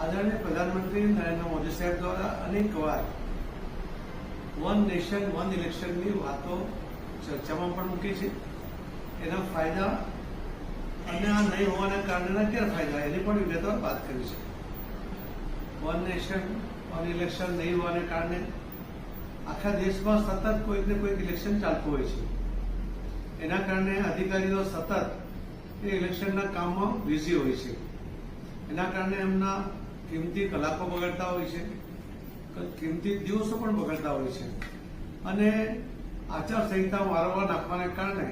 આદરણીય પ્રધાનમંત્રી નરેન્દ્ર મોદી સાહેબ દ્વારા અનેક વાર વન નેશન વન ઇલેક્શનની વાતો ચર્ચામાં પણ મૂકી છે. એના ફાયદા અને આ નહીં હોવાના કારણેના ગેરફાયદા એની પણ વિગતવાર વાત કરી છે. વન નેશન વન ઇલેક્શન નહીં હોવાને કારણે આખા દેશમાં સતત કોઈક ને કોઈક ઇલેક્શન ચાલતું હોય છે. એના કારણે અધિકારીઓ સતત એ ઇલેક્શનના કામમાં બિઝી હોય છે. એના કારણે એમના કિંમતી કલાકો બગડતા હોય છે, કિંમતી દિવસો પણ બગડતા હોય છે અને આચારસંહિતા વારંવાર નાખવાને કારણે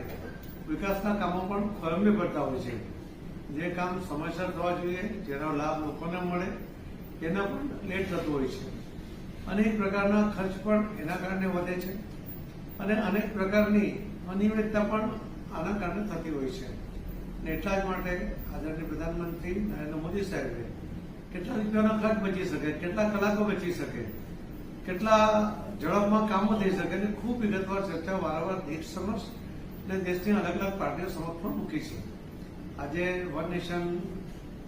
વિકાસના કામો પણ ખોરંભે પડતા હોય છે. જે કામ સમયસર થવા જોઈએ, જેનો લાભ લોકોને મળે, એના પણ લેટ થતું હોય છે. અનેક પ્રકારના ખર્ચ પણ એના કારણે વધે છે અને અનેક પ્રકારની અનિયમિતતા પણ આના કારણે થતી હોય છે. એટલા જ માટે આદરણીય પ્રધાનમંત્રી નરેન્દ્ર મોદી સાહેબે કેટલા રૂપિયાનો ખર્ચ બચી શકે, કેટલા કલાકો બચી શકે, કેટલા ઝડપમાં કામો થઈ શકે અને ખૂબ વિગતવાર ચર્ચા વારંવાર દેશ સમક્ષ અને દેશની અલગ અલગ પાર્ટીઓ સમક્ષ પણ મૂકી છે. આજે વન નેશન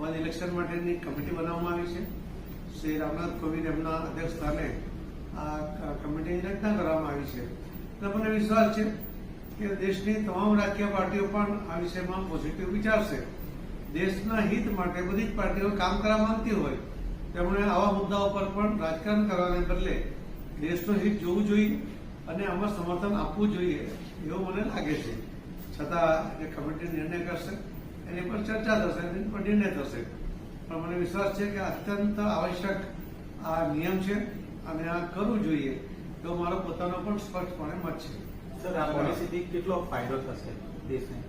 વન ઇલેક્શન માટેની કમિટી બનાવવામાં આવી છે. શ્રી રામનાથ કોવિંદ એમના અધ્યક્ષ સ્થાને આ કમિટીની રચના કરવામાં આવી છે. અને મને વિશ્વાસ છે કે દેશની તમામ રાજકીય પાર્ટીઓ પણ આ વિષયમાં પોઝિટિવ વિચારશે. દેશના હિત માટે બધી જ પાર્ટીઓ કામ કરવા માંગતી હોય તેમણે આવા મુદ્દાઓ પર પણ રાજકારણ કરવાને બદલે દેશનું હિત જોવું જોઈએ અને આમાં સમર્થન આપવું જોઈએ એવું મને લાગે છે. છતાં જે કમિટી નિર્ણય કરશે એની પર ચર્ચા થશે, એની પર નિર્ણય થશે. પણ મને વિશ્વાસ છે કે અત્યંત આવશ્યક આ નિયમ છે અને આ કરવું જોઈએ તો મારો પોતાનો પણ સ્પષ્ટપણે મત છે. સર, આ પોલિસીથી કેટલો ફાયદો થશે દેશને?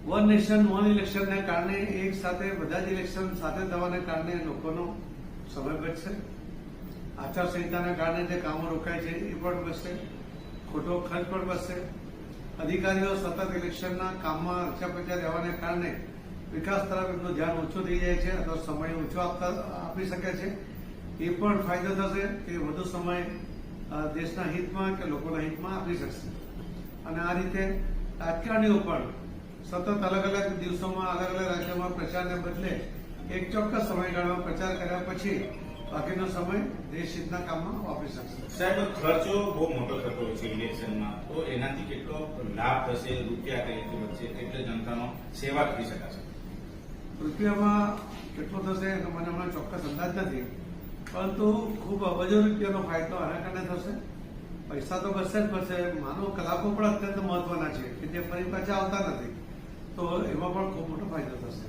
વન નેશન વન ઇલેક્શનને કારણે એક સાથે બધા જ ઇલેક્શન સાથે થવાને કારણે લોકોનો સમય બચશે. આચારસંહિતાના કારણે જે કામો રોકાય છે એ પણ બચશે, ખોટો ખર્ચ પણ બચશે. અધિકારીઓ સતત ઇલેક્શનના કામમાં રચ્યા રહેવાને કારણે વિકાસ તરફ એમનું ધ્યાન ઓછું થઈ જાય છે અથવા સમય ઓછો આપી શકે છે. એ પણ ફાયદો થશે કે વધુ સમય દેશના હિતમાં કે લોકોના હિતમાં આપી શકશે. અને આ રીતે રાજકારણીઓ પણ સતત અલગ અલગ દિવસોમાં અલગ અલગ રાજ્યોમાં પ્રચારને બદલે એક ચોક્કસ સમયગાળામાં પ્રચાર કર્યા પછી બાકીનો સમય દેશ હિતના કામમાં વાપરી શકશે. સાહેબ, ખર્ચો બહુ મોટો થતો હોય છે ઇલેક્શનમાં, તો એનાથી કેટલો લાભ થશે? રૂપિયા કઈ રીતે વધશે? કેટલી જનતાનો સેવા કરી શકાશે? રૂપિયામાં કેટલો થશે એનો મને હમણાં ચોક્કસ અંદાજ નથી, પરંતુ ખૂબ અબજો રૂપિયાનો ફાયદો આના કારણે થશે. પૈસા તો બચશે જ બચશે, માનવ કલાકો પણ અત્યંત મહત્વના છે કે જે ફરી પાછા આવતા નથી, તો એમાં પણ ખૂબ મોટો ફાયદો થશે.